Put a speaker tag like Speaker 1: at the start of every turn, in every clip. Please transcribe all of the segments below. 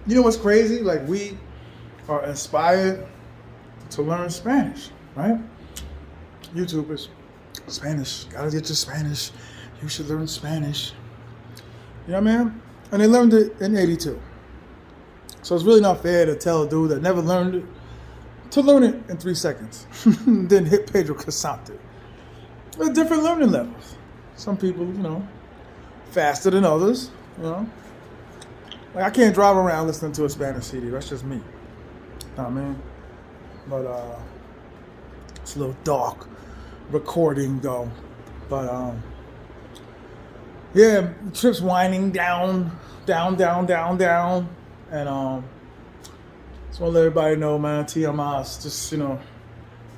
Speaker 1: You know what's crazy? Like we are inspired to learn Spanish, right? YouTubers, Spanish, gotta get your Spanish. You should learn Spanish. You know what I mean? And they learned it in '82. So it's really not fair to tell a dude that never learned it to learn it in 3 seconds. Then hit Pedro Casante. There's different learning levels. Some people, faster than others, Like I can't drive around listening to a Spanish CD. That's just me. You know what I mean? But it's a little dark recording though. But yeah, the trip's winding down. And just want to let everybody know, man, T.M.I is just,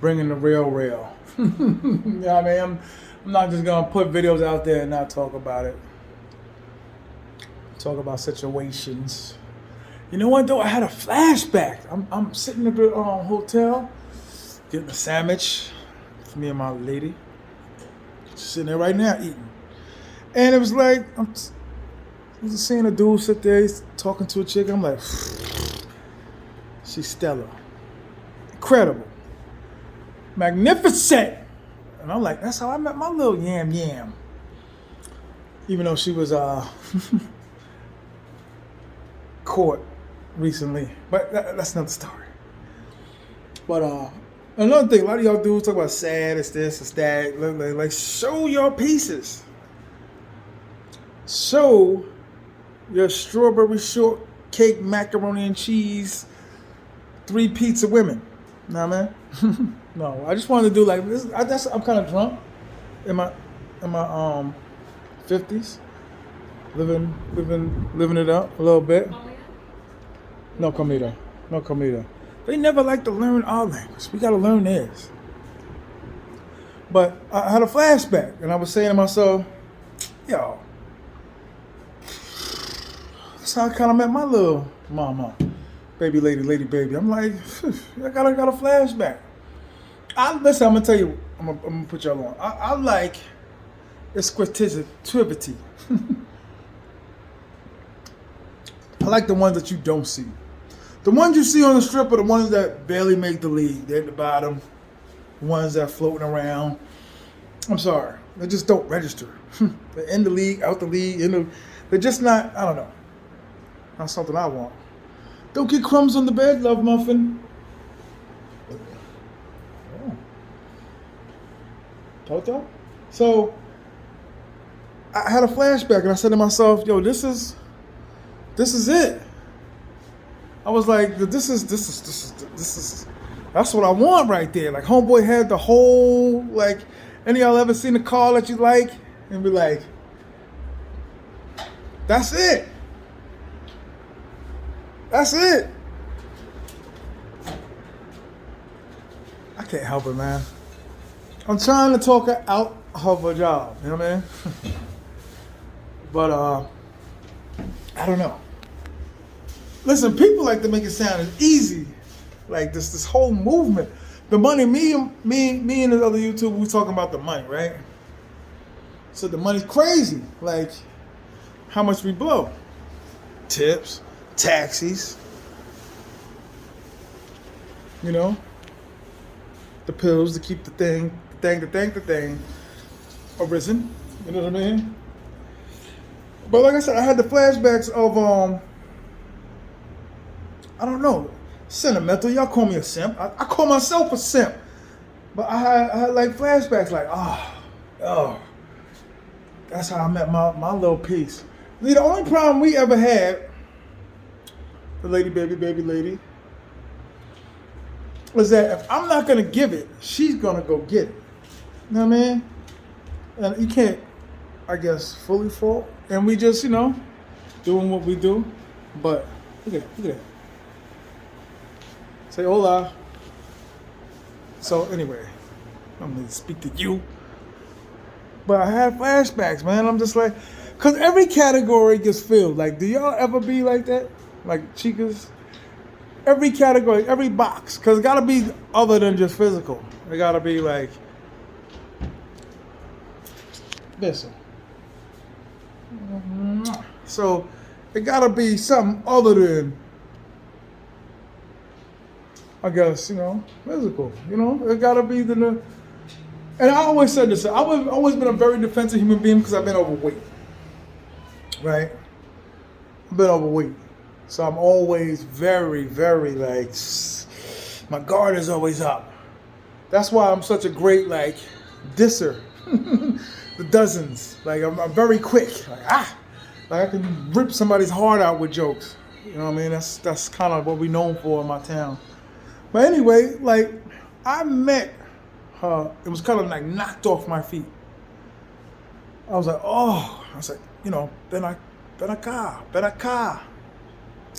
Speaker 1: bringing the real. You know what I mean? I'm not just going to put videos out there and not talk about it. Talk about situations. You know what, though? I had a flashback. I'm sitting at the hotel, getting a sandwich for me and my lady. Just sitting there right now eating. And it was like, I'm just seeing a dude sit there, he's talking to a chick. I'm like, she's stellar. Incredible. Magnificent. And I'm like, that's how I met my little yam. Even though she was caught recently. But that's another story. But another thing, a lot of y'all dudes talk about sad, it's this, it's that. Like show your pieces. Show your strawberry shortcake, macaroni and cheese, 3 pizza women. You know what I mean? No, I just wanted to do like this. I'm kind of drunk in my 50s, living it up a little bit. No comida. They never like to learn our language. We gotta learn theirs. But I had a flashback, and I was saying to myself, yo, that's how I kind of met my little mama, baby lady baby. I'm like, I got a flashback. Listen, I'm gonna tell you, I'm gonna put y'all on. I like exclusivity. I like the ones that you don't see. The ones you see on the strip are the ones that barely make the league. They're at the bottom. The ones that are floating around. I'm sorry, they just don't register. They're in the league, out the league. They're just not. I don't know. Not something I want. Don't get crumbs on the bed, love muffin. Oh. Toto? So I had a flashback and I said to myself, yo, this is it. I was like, this is that's what I want right there. Like homeboy had the whole, like, any of y'all ever seen a car that you like and be like, that's it. That's it. I can't help it, man. I'm trying to talk her out of a job. You know what I mean? But I don't know. Listen, people like to make it sound as easy, like this whole movement. The money, me and this other YouTuber, we talking about the money, right? So the money's crazy. Like, how much we blow? Tips. Taxis, the pills to keep the thing arisen, you know what I mean? But like I said, I had the flashbacks of, I don't know, sentimental. Y'all call me a simp. I call myself a simp. But I had like flashbacks like, oh, that's how I met my little piece. The only problem we ever had, the baby lady, was that if I'm not gonna give it, she's gonna go get it. You know what I mean? And you can't, I guess, fully fault. And we just, doing what we do. But look at that. Say hola. So anyway, I'm gonna speak to you. But I had flashbacks, man. I'm just like, cause every category gets filled. Like, do y'all ever be like that? Like chicas, every category, every box, because it gotta be other than just physical. It gotta be like, listen. So it gotta be something other than I guess, physical. It gotta be the. And I always said this. I've always been a very defensive human being because I've been overweight. Right? I've been overweight. So I'm always very, very like, my guard is always up. That's why I'm such a great like disser. The dozens. Like I'm very quick. Like I can rip somebody's heart out with jokes. You know what I mean? That's kind of what we're known for in my town. But anyway, like I met her. It was kind of like knocked off my feet. I was like, oh. I was like, Benaka.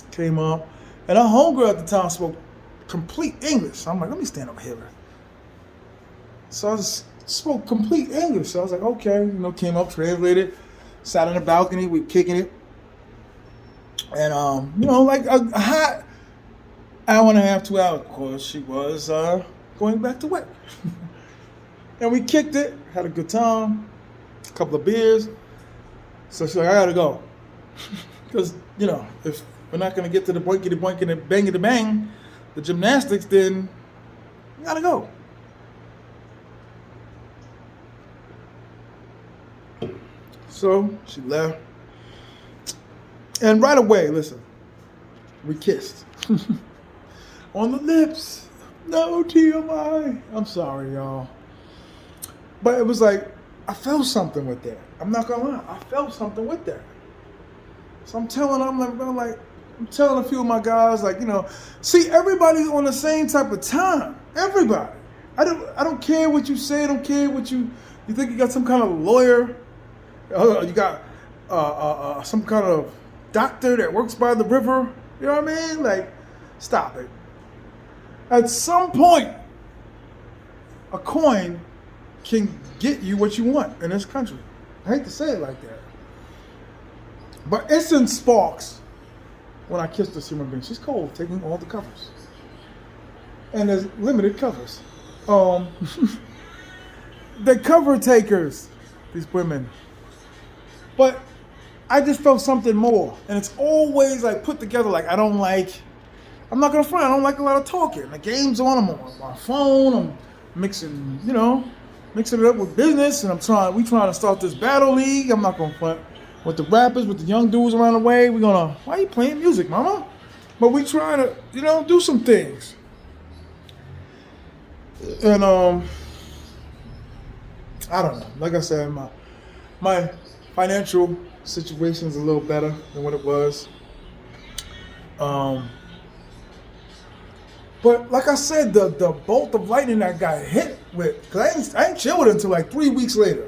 Speaker 1: Came up. And our homegirl at the time spoke complete English. So I'm like, let me stand over here. So I just spoke complete English. So I was like, okay. Came up, translated, sat on the balcony, we kicking it. And, like a hot hour and a half, 2 hours, because she was going back to work. And we kicked it, had a good time, a couple of beers. So she's like, I gotta go. Because, if we're not gonna get to the boinkity boink and the bangity bang, the gymnastics, then we gotta go. So she left. And right away, listen, we kissed. On the lips. No T.M.I. I'm sorry, y'all. But it was like, I felt something with that. I'm not gonna lie, I felt something with that. So I'm telling a few of my guys, like, see, everybody's on the same type of time. Everybody. I don't care what you say. I don't care what you think you got some kind of lawyer. You got some kind of doctor that works by the river. You know what I mean? Like, stop it. At some point, a coin can get you what you want in this country. I hate to say it like that. But it's in sparks when I kiss this human being. She's cold, taking all the covers. And there's limited covers. They're cover takers, these women. But I just felt something more. And it's always like put together like I'm not gonna front, I don't like a lot of talking. The game's on, I'm on my phone, I'm mixing it up with business, and we trying to start this battle league. I'm not gonna front with the rappers, with the young dudes around the way. Why are you playing music, mama? But we trying to, do some things. And I don't know. Like I said, my financial situation's a little better than what it was. But like I said, the bolt of lightning that I got hit with, because I ain't chilled until like 3 weeks later.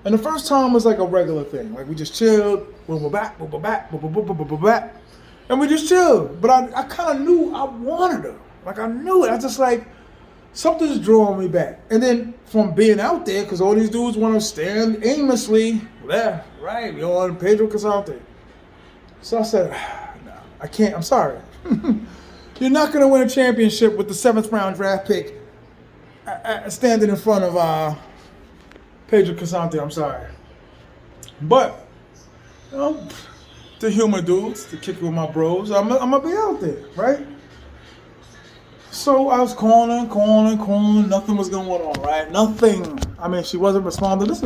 Speaker 1: And the first time was like a regular thing. Like we just chilled, boom, back, and we just chilled. But I kind of knew I wanted her. Like I knew it. I just like, something's drawing me back. And then from being out there, because all these dudes want to stand aimlessly, left, right, we on Pedro Casante. So I said, no, I can't, I'm sorry. You're not going to win a championship with the 7th round draft pick standing in front of Pedro Casante. I'm sorry. But, the humor dudes, to kick it with my bros, I'm going to be out there, right? So I was calling. Nothing was going on, right? Nothing. I mean, she wasn't responding. This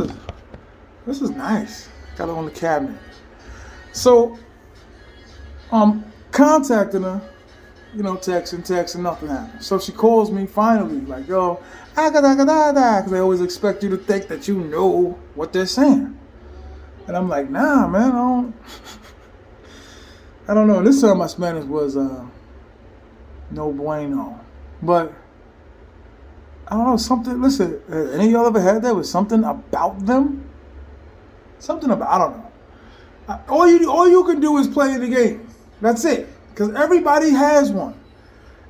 Speaker 1: is nice. Got her on the cabinet. So, contacting her, texting, nothing happened. So she calls me finally, like, yo, because they always expect you to think that you know what they're saying. And I'm like, nah, man, I don't know. This time my Spanish was no bueno. But I don't know, something, listen, any of y'all ever had that with something about them? Something about, I don't know. All you can do is play the game. That's it. Because everybody has one.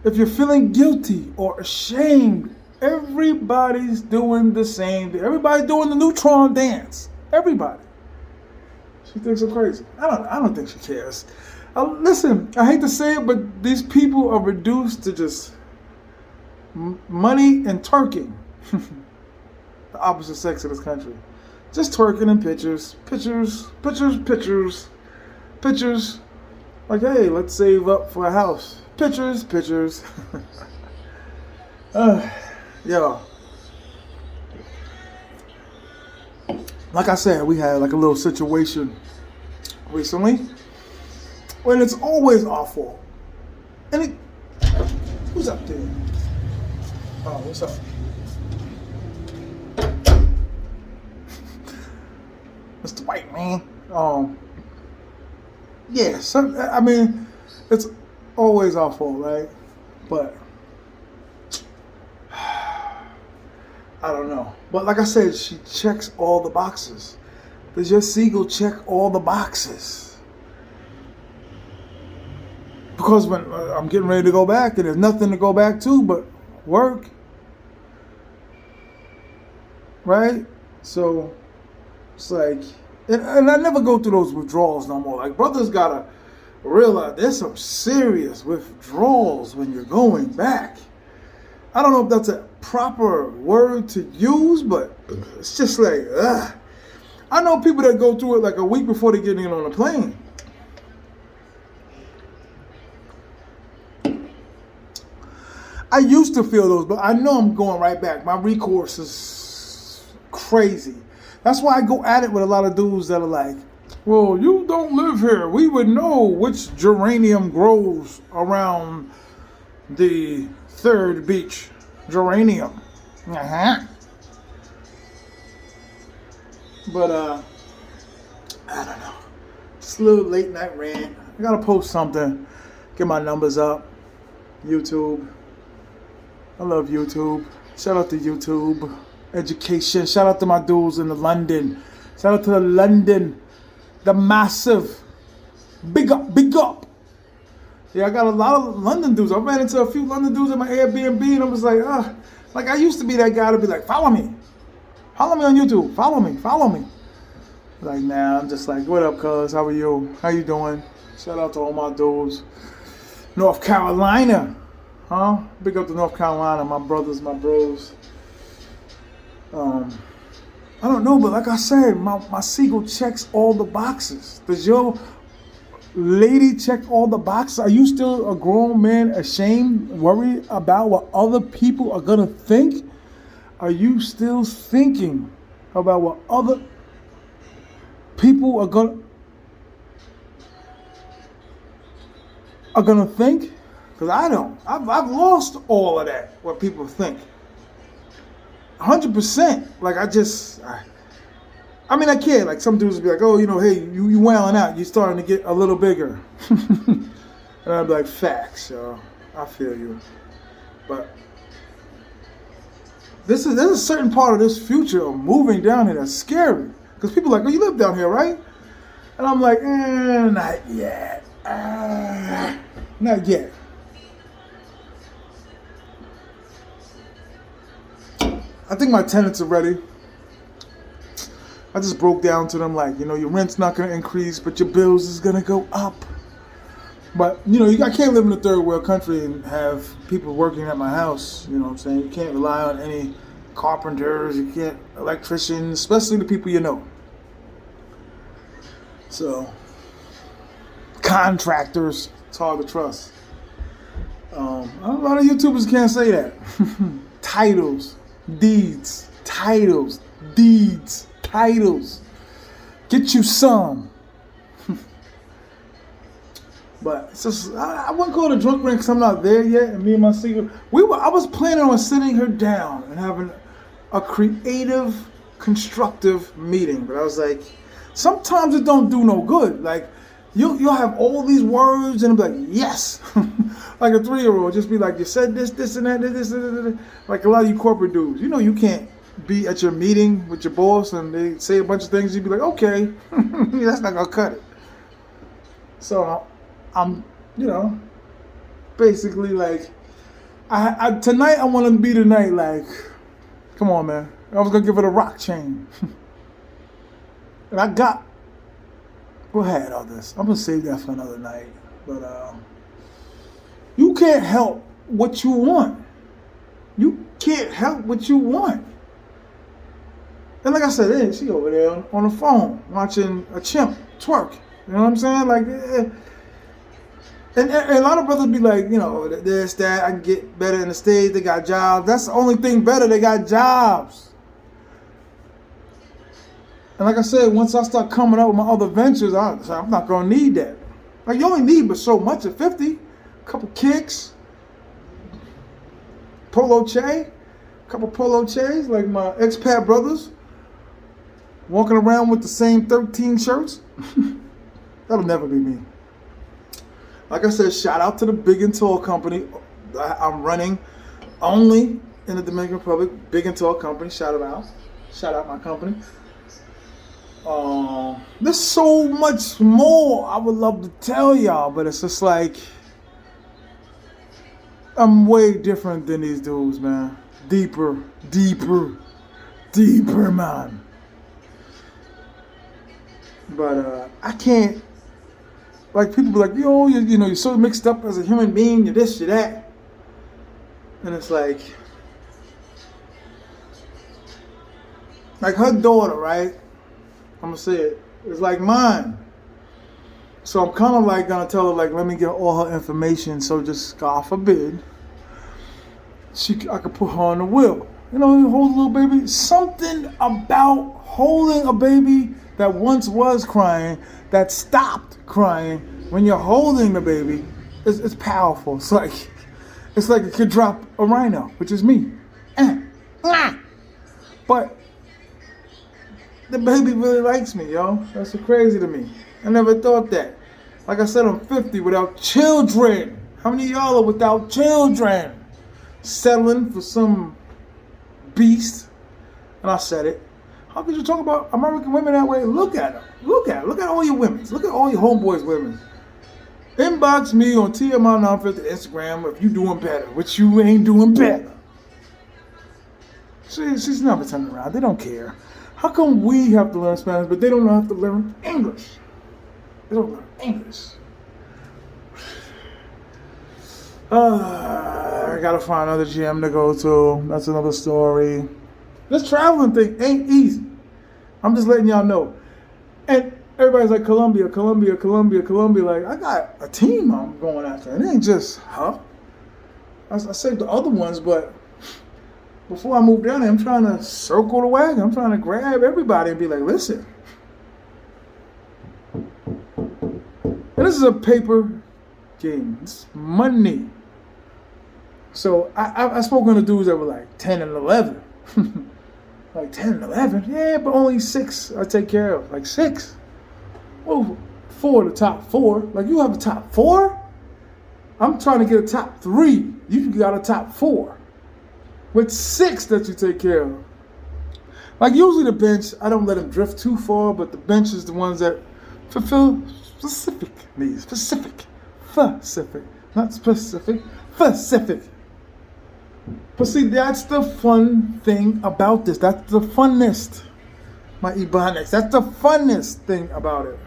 Speaker 1: If you're feeling guilty or ashamed, everybody's doing the same thing. Everybody's doing the neutron dance. Everybody. She thinks I'm crazy. I don't think she cares. Listen, I hate to say it, but these people are reduced to just money and twerking. The opposite sex of this country. Just twerking and pictures. Like, hey, let's save up for a house. Pictures. Yeah. Like I said, we had like a little situation recently when it's always our fault. And it, who's up there? Oh, what's up? Mr. White Man. Yeah, I mean, it's always our fault, right? But I don't know. But like I said, she checks all the boxes. Does your seagull check all the boxes? Because when I'm getting ready to go back, and there's nothing to go back to but work, right? So it's like, and I never go through those withdrawals no more. Like, brothers gotta realize there's some serious withdrawals when you're going back. I don't know if that's a proper word to use, but it's just like, ugh. I know people that go through it like a week before they get in on a plane. I used to feel those, but I know I'm going right back. My recourse is crazy. That's why I go at it with a lot of dudes that are like, well, you don't live here. We would know which geranium grows around the third beach. Geranium. But I don't know. Just a little late night rant. I gotta post something. Get my numbers up. YouTube. I love YouTube. Shout out to YouTube. Education. Shout out to my dudes in the London. Shout out to the London. The massive. Big up, big up. Yeah, I got a lot of London dudes. I ran into a few London dudes at my Airbnb and I was like, like I used to be that guy to be like, follow me. Follow me on YouTube. Follow me. Follow me. Like, nah, I'm just like, what up, cuz? How are you? How you doing? Shout out to all my dudes. North Carolina. Huh? Big up to North Carolina, my brothers, my bros. I don't know, but like I said, my seagull checks all the boxes. Does your lady check all the boxes? Are you still a grown man ashamed, worried about what other people are gonna think? Are you still thinking about what other people are gonna think? Because I don't. I've lost all of that, what people think. 100%. Like, I mean, I care. Like, some dudes be like, oh, you know, hey, you wailing out. You're starting to get a little bigger. And I'd be like, facts, yo. I feel you. But there's a certain part of this future of moving down here that's scary. Because people are like, oh, you live down here, right? And I'm like, not yet. Not yet. I think my tenants are ready. I just broke down to them like, your rent's not going to increase, but your bills is going to go up. But, I can't live in a third world country and have people working at my house. You know what I'm saying? You can't rely on any carpenters. You can't, electricians, especially the people you know. So, contractors, it's hard to trust. A lot of YouTubers can't say that. Titles. Deeds. Get you some. But it's just, I wouldn't call it a drunk rant because I'm not there yet. And me and my singer, I was planning on sitting her down and having a creative, constructive meeting. But I was like, sometimes it don't do no good. Like, you'll have all these words and it'll be like, yes. Like a 3-year-old, just be like, you said this and that, this. Like a lot of you corporate dudes. You can't be at your meeting with your boss and they say a bunch of things. You'd be like, okay, that's not going to cut it. So I'm, basically like, tonight I want to be the night like, come on, man. I was going to give it a rock chain. And go ahead on this. I'm going to save that for another night. But you can't help what you want. You can't help what you want. And like I said, hey, she over there on the phone watching a chimp twerk. You know what I'm saying? Like, And a lot of brothers be like, you know, this, that, I can get better in the States, they got jobs. That's the only thing better, they got jobs. And like I said, once I start coming up with my other ventures, I'm not going to need that. Like, you only need but so much at 50. A couple kicks, a couple polo chays, like my expat brothers, walking around with the same 13 shirts. That'll never be me. Like I said, shout out to the Big and Tall company. I'm running only in the Dominican Republic. Big and Tall company. Shout it out. Shout out my company. There's so much more I would love to tell y'all, but it's just like, I'm way different than these dudes, man. Deeper, man. But I can't. Like, people be like, yo, you know, you're so mixed up as a human being, you're this, you're that. And it's like her daughter, right? I'm gonna say it. It's like mine. So I'm kind of like gonna tell her, like, let me get all her information. So just, God forbid, I could put her on the wheel. You know, you hold a little baby. Something about holding a baby that once was crying, that stopped crying when you're holding the baby, it's powerful. It's like it could drop a rhino, which is me. But the baby really likes me, yo. That's so crazy to me. I never thought that. Like I said, I'm 50 without children. How many of y'all are without children? Settling for some beast. And I said it. How could you talk about American women that way? Look at them. Look at all your women. Look at all your homeboys' women. Inbox me on T.M.I 950 Instagram if you doing better, which you ain't doing better. She's never turning around. They don't care. How come we have to learn Spanish, but they don't have to learn English? They don't learn English. I gotta find another gym to go to. That's another story. This traveling thing ain't easy. I'm just letting y'all know. And everybody's like, Colombia. Like, I got a team I'm going after. It ain't just, I saved the other ones, but before I move down there, I'm trying to circle the wagon. I'm trying to grab everybody and be like, listen. And this is a paper game. It's money. So I've spoken to dudes that were like 10 and 11. Like 10 and 11? Yeah, but only 6 I take care of. Like 6. Well, 4 of the top 4. Like, you have a top 4? I'm trying to get a top 3. You got a top 4. With 6 that you take care of. Like, usually the bench, I don't let them drift too far, but the bench is the ones that fulfill specific needs. Specific. Not specific. Specific. But see, that's the fun thing about this. That's the funnest. My Ebonics. That's the funnest thing about it.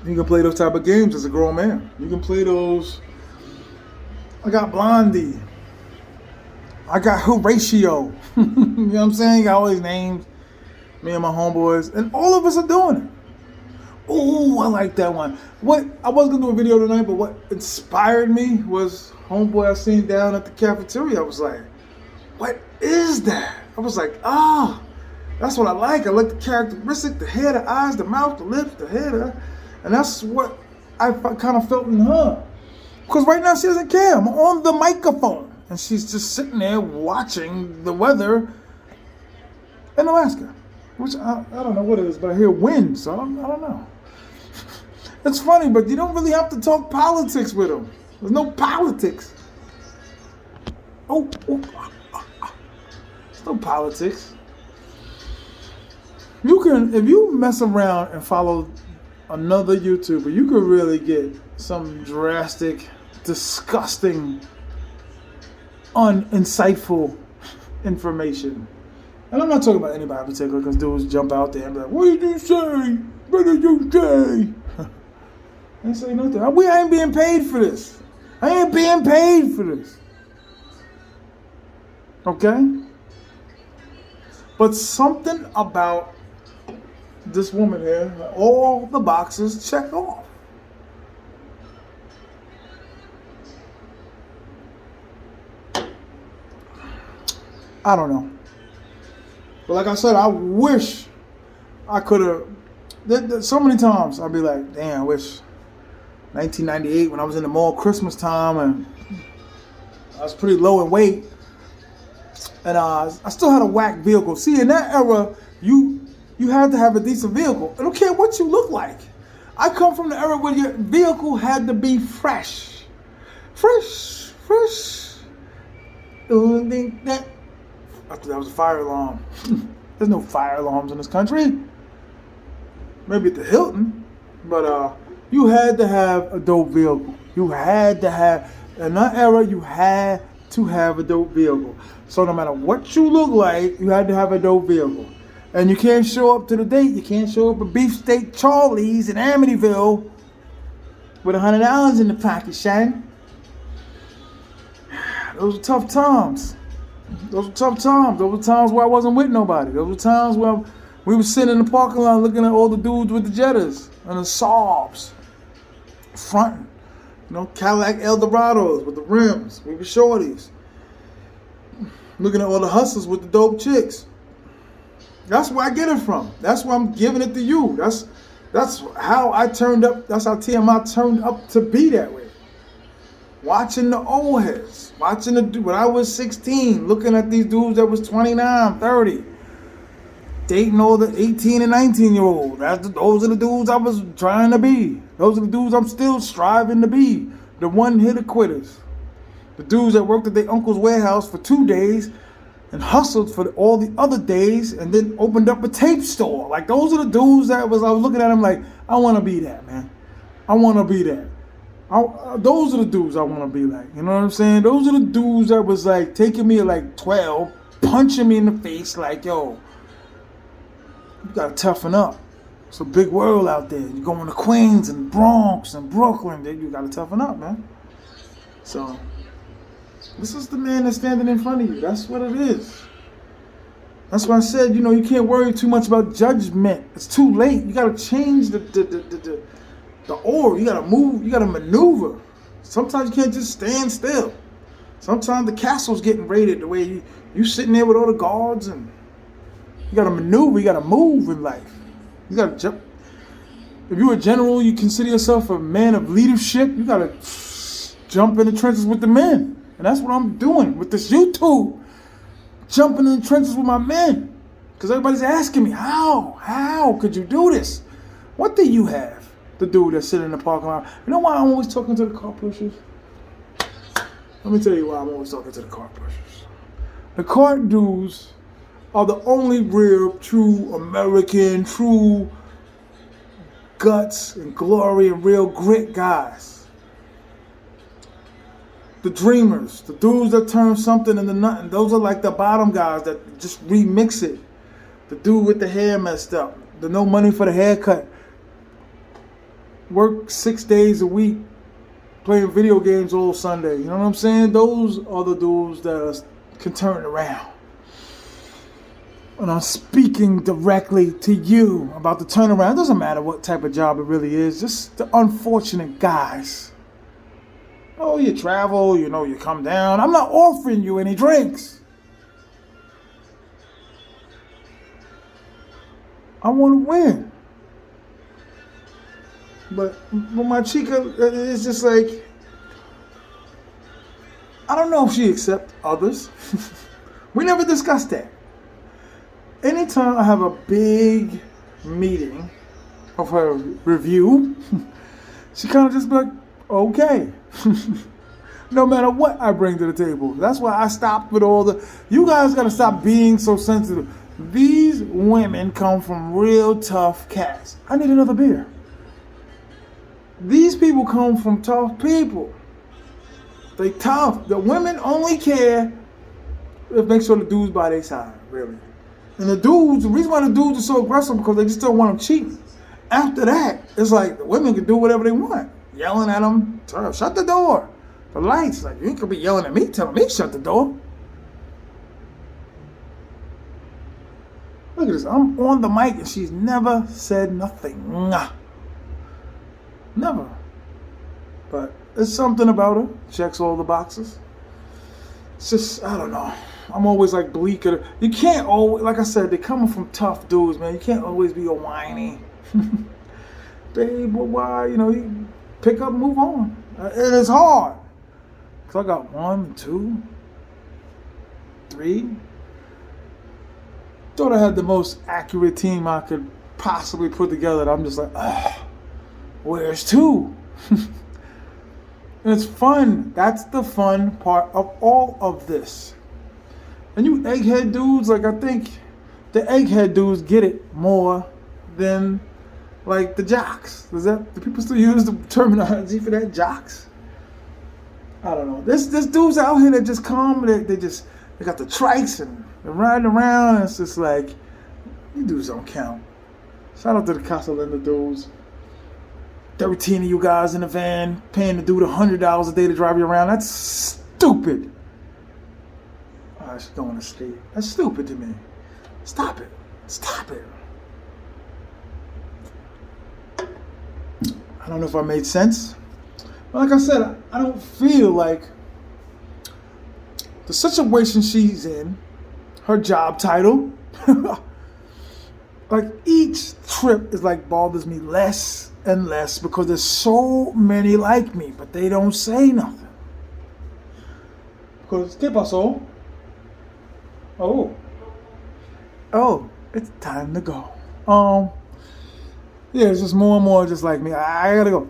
Speaker 1: You can play those type of games as a grown man. You can play those. I got Blondie. I got Horatio. You know what I'm saying? Got all these names. Me and my homeboys. And all of us are doing it. Ooh, I like that one. What I was gonna do a video tonight, but what inspired me was homeboy I seen down at the cafeteria. I was like, what is that? I was like, that's what I like. I like the characteristic, the hair, the eyes, the mouth, the lips, the hair, and that's what I kind of felt in her. Because right now she doesn't care. I'm on the microphone, and she's just sitting there watching the weather in Alaska, which I don't know what it is, but I hear wind, so I don't know. It's funny, but you don't really have to talk politics with them. There's no politics. There's no politics. You can, if you mess around and follow another YouTuber, you could really get some drastic, disgusting, uninsightful information. And I'm not talking about anybody in particular, because dudes jump out there and be like, what did you say? What did you say? I ain't say nothing. We ain't being paid for this. I ain't being paid for this. Okay? But something about this woman here, all the boxes check off. I don't know. But like I said, I wish I could have. So many times I'd be like, damn, I wish 1998 when I was in the mall Christmas time and I was pretty low in weight and I still had a whack vehicle. See, in that era, you had to have a decent vehicle. I don't care what you look like. I come from the era where your vehicle had to be fresh. Fresh. I thought that was a fire alarm. There's no fire alarms in this country. Maybe at the Hilton. But you had to have a dope vehicle. You had to have, in that era, you had to have a dope vehicle. So no matter what you look like, you had to have a dope vehicle. And you can't show up to the date. You can't show up at Beefsteak Charlie's in Amityville with $100 in the pocket, Shane. Those were tough times. Those were tough times. Those were times where I wasn't with nobody. Those were times where we were sitting in the parking lot looking at all the dudes with the Jettas and the Saabs fronting. Cadillac Eldorados with the rims. We were shorties. Looking at all the hustlers with the dope chicks. That's where I get it from. That's why I'm giving it to you. That's how I turned up. That's how T.M.I turned up to be that way. Watching the old heads. Watching when I was 16, looking at these dudes that was 29, 30. Dating all the 18 and 19-year-olds. Those are the dudes I was trying to be. Those are the dudes I'm still striving to be. The one-hitter quitters. The dudes that worked at their uncle's warehouse for 2 days and hustled for all the other days and then opened up a tape store. Like, those are the dudes I was looking at them like, I want to be that, man. I want to be that. Those are the dudes I want to be like. You know what I'm saying? Those are the dudes that was like taking me at like 12, punching me in the face like, yo, you got to toughen up. It's a big world out there. You're going to Queens and Bronx and Brooklyn. You got to toughen up, man. So, this is the man that's standing in front of you. That's what it is. That's why I said, you can't worry too much about judgment. It's too late. You got to change the order. You got to move. You got to maneuver. Sometimes you can't just stand still. Sometimes the castle's getting raided the way you sitting there with all the guards, and you got to maneuver. You got to move in life. You got to jump. If you're a general, you consider yourself a man of leadership, you got to jump in the trenches with the men. And that's what I'm doing with this YouTube. Jumping in the trenches with my men. Because everybody's asking me, how could you do this? What do you have to do that's sitting in the parking lot? You know why I'm always talking to the car pushers? Let me tell you why I'm always talking to the car pushers. The car dudes are the only real, true American, true guts and glory and real grit guys. The dreamers, the dudes that turn something into nothing, those are like the bottom guys that just remix it. The dude with the hair messed up, the no money for the haircut, work 6 days a week, playing video games all Sunday. You know what I'm saying? Those are the dudes that can turn it around. And I'm speaking directly to you about the turnaround. It doesn't matter what type of job it really is, just the unfortunate guys. Oh, you travel, you come down. I'm not offering you any drinks. I want to win. But my chica is just like, I don't know if she accepts others. We never discussed that. Anytime I have a big meeting of her review, she kind of just be like, okay. No matter what I bring to the table. That's why I stopped with all you guys got to stop being so sensitive. These women come from real tough cats. I need another beer. These people come from tough people. They tough. The women only care if make sure the dudes by their side, really. And the reason why the dudes are so aggressive because they just don't want them cheating. After that, it's like the women can do whatever they want. Yelling at them, shut the door. The lights, like, you could be yelling at me, telling me shut the door. Look at this. I'm on the mic and she's never said nothing. Never. But there's something about her. Checks all the boxes. It's just, I don't know. I'm always like bleak at her. You can't always, like I said, they're coming from tough dudes, man. You can't always be a whiny. Babe, why? You pick up and move on. It is hard. Because I got 1, 2, 3. Thought I had the most accurate team I could possibly put together. And I'm just like, where's 2? And it's fun. That's the fun part of all of this. And you egghead dudes, like I think the egghead dudes get it more than like the jocks. Do people still use the terminology for that, jocks? I don't know. There's dudes out here that just come, they got the trikes and they're riding around, and it's just like, you dudes don't count. Shout out to the Casa Linda dudes. 13 of you guys in the van paying the dude $100 a day to drive you around. That's stupid. Oh, she's going to sleep. That's stupid to me. Stop it. Stop it. I don't know if I made sense. But like I said, I don't feel like the situation she's in, her job title, like each trip is like bothers me less and less because there's so many like me, but they don't say nothing. Because, ¿qué pasó? Oh, it's time to go. Yeah, it's just more and more just like me. I gotta go.